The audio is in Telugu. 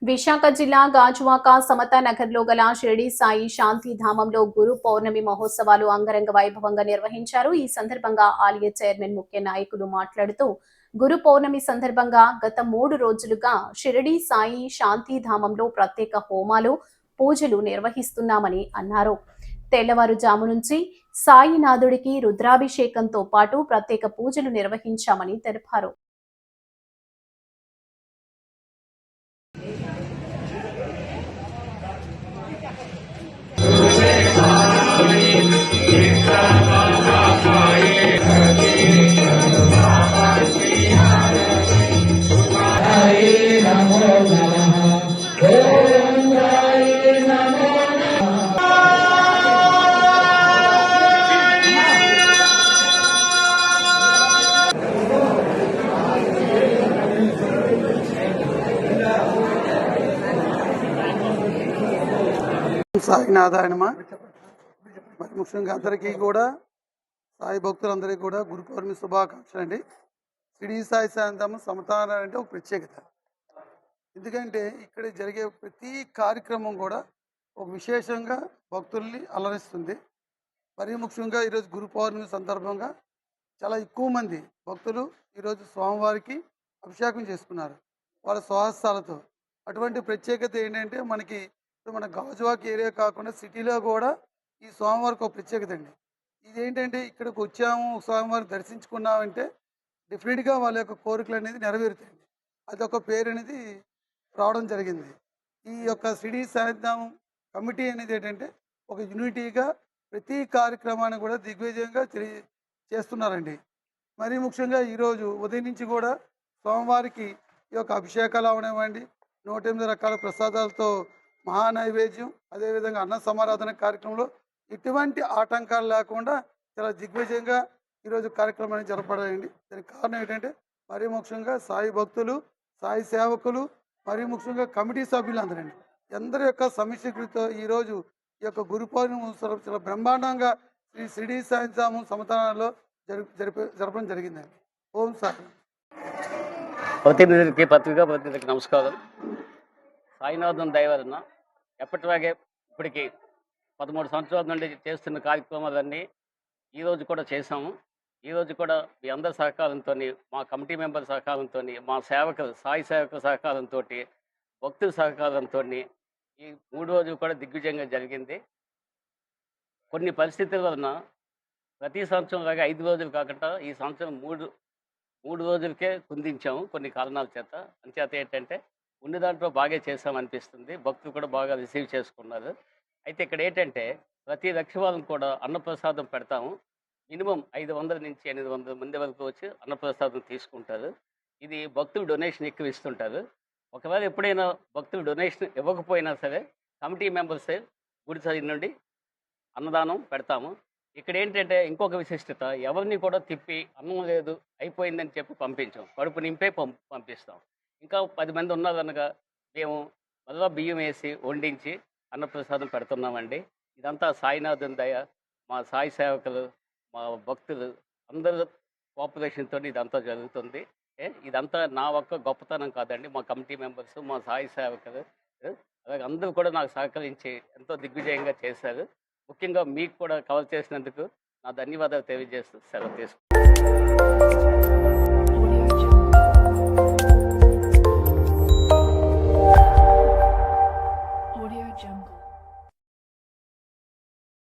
విశాఖ జిల్లా గాజువాక సమతానగర్లో గల షిరిడి సాయి శాంతిధామంలో గురు పౌర్ణమి మహోత్సవాలు అంగరంగ వైభవంగా నిర్వహించారు. ఈ సందర్భంగా ఆలయ చైర్మన్ ముఖ్య నాయకులు మాట్లాడుతూ గురు పౌర్ణమి సందర్భంగా గత 3 రోజులుగా షిరిడి సాయి శాంతిధామంలో ప్రత్యేక హోమాలు, పూజలు నిర్వహిస్తున్నామని అన్నారు. తెల్లవారుజాము నుంచి సాయినాథుడికి రుద్రాభిషేకంతో పాటు ప్రత్యేక పూజలు నిర్వహించామని తెలిపారు. సాయినాథాయనమా. మరి ముఖ్యంగా అందరికీ కూడా సాయి భక్తులందరికీ కూడా గురు పౌర్ణమి శుభాకాంక్షలు అండి. షిరిడి సాయి శాంతము సమతాన అంటే ఒక ప్రత్యేకత. ఎందుకంటే ఇక్కడ జరిగే ప్రతి కార్యక్రమం కూడా ఒక విశేషంగా భక్తుల్ని అలరిస్తుంది. మరి ముఖ్యంగా ఈరోజు గురు పౌర్ణమి సందర్భంగా చాలా ఎక్కువ మంది భక్తులు ఈరోజు స్వామివారికి అభిషేకం చేసుకున్నారు వాళ్ళ స్వహస్తాలతో. అటువంటి ప్రత్యేకత ఏంటంటే మనకి మన గాజువాక ఏరియా కాకుండా సిటీలో కూడా ఈ స్వామివారికి ఒక ప్రత్యేకత అండి. ఇదేంటంటే ఇక్కడికి వచ్చాము స్వామివారిని దర్శించుకున్నామంటే డెఫినెట్గా వాళ్ళ యొక్క కోరికలు అనేది నెరవేరుతాయండి. అదొక పేరు అనేది రావడం జరిగింది. ఈ యొక్క షిరిడి సాయిధాం కమిటీ అనేది ఏంటంటే ఒక యూనిటీగా ప్రతి కార్యక్రమాన్ని కూడా దిగ్విజయంగా చేస్తున్నారండి. మరీ ముఖ్యంగా ఈరోజు ఉదయం నుంచి కూడా స్వామివారికి ఈ యొక్క అభిషేకాలు అవనివ్వండి, 108 రకాల ప్రసాదాలతో మహానైవేద్యం, అదేవిధంగా అన్న సమారాధన కార్యక్రమంలో ఎటువంటి ఆటంకాలు లేకుండా చాలా దిగ్విజయంగా ఈరోజు కార్యక్రమాన్ని జరపడండి. దానికి కారణం ఏంటంటే మరీ ముఖ్యంగా సాయి భక్తులు, సాయి సేవకులు, మరీ ముఖ్యంగా కమిటీ సభ్యులందరండి అందరి యొక్క సమీక్షతో ఈరోజు ఈ యొక్క గురు పౌర్ణమి చాలా బ్రహ్మాండంగా శ్రీ షిరిడి సాయిధాము సమతానంలో జరపడం జరిగిందండి. ఓం సాయి. ప్రతినిధులకి పత్రికా ప్రతినిధులకి నమస్కారం. సాయినాథం దయవలన ఎప్పటిలాగే ఇప్పటికి 13 సంవత్సరాల నుండి చేస్తున్న కార్యక్రమాలన్నీ ఈరోజు కూడా చేశాము. ఈరోజు కూడా మీ అందరి సహకారంతో, మా కమిటీ మెంబర్ సహకారంతో, మా సేవకులు సాయి సేవకుల సహకారంతో, భక్తుల సహకారంతో ఈ 3 రోజులు కూడా దిగ్విజయంగా జరిగింది. కొన్ని పరిస్థితుల వలన ప్రతి సంవత్సరం లాగా 5 రోజులు కాకుండా ఈ సంవత్సరం 3 రోజులకే కుందించాము కొన్ని కారణాల చేత. అంచేత ఏంటంటే ఉన్న దాంట్లో బాగా చేసామనిపిస్తుంది. భక్తులు కూడా బాగా రిసీవ్ చేసుకున్నారు. అయితే ఇక్కడ ఏంటంటే ప్రతి లక్షవారం కూడా అన్నప్రసాదం పెడతాము. మినిమం 500 నుంచి 800 మంది వరకు వచ్చి అన్నప్రసాదం తీసుకుంటారు. ఇది భక్తులు డొనేషన్ ఎక్కువ ఇస్తుంటారు. ఒకవేళ ఎప్పుడైనా భక్తులు డొనేషన్ ఇవ్వకపోయినా సరే కమిటీ మెంబర్సే గుడి సైడ్ నుండి అన్నదానం పెడతాము. ఇక్కడ ఏంటంటే ఇంకొక విశిష్టత, ఎవరిని కూడా తిప్పి అన్నం లేదు అయిపోయిందని చెప్పి పంపించాం. కడుపు నింపే పంపిస్తాం. ఇంకా 10 మంది ఉన్నారు కనుక మేము మళ్ళా బియ్యం వేసి వండించి అన్నప్రసాదం పెడుతున్నామండి. ఇదంతా సాయినాథుని దయ, మా సాయి సేవకులు, మా భక్తులు అందరూ కోఆపరేషన్తో ఇదంతా జరుగుతుంది. ఇదంతా నా ఒక్క గొప్పతనం కాదండి, మా కమిటీ మెంబర్స్, మా సాయి సేవకులు అలాగే అందరూ కూడా నాకు సహకరించి ఎంతో దిగ్విజయంగా చేశారు. ముఖ్యంగా మీకు కూడా కవర్ చేసినందుకు నా ధన్యవాదాలు తెలియజేస్తూ సెలవు తీసుకుంటాను.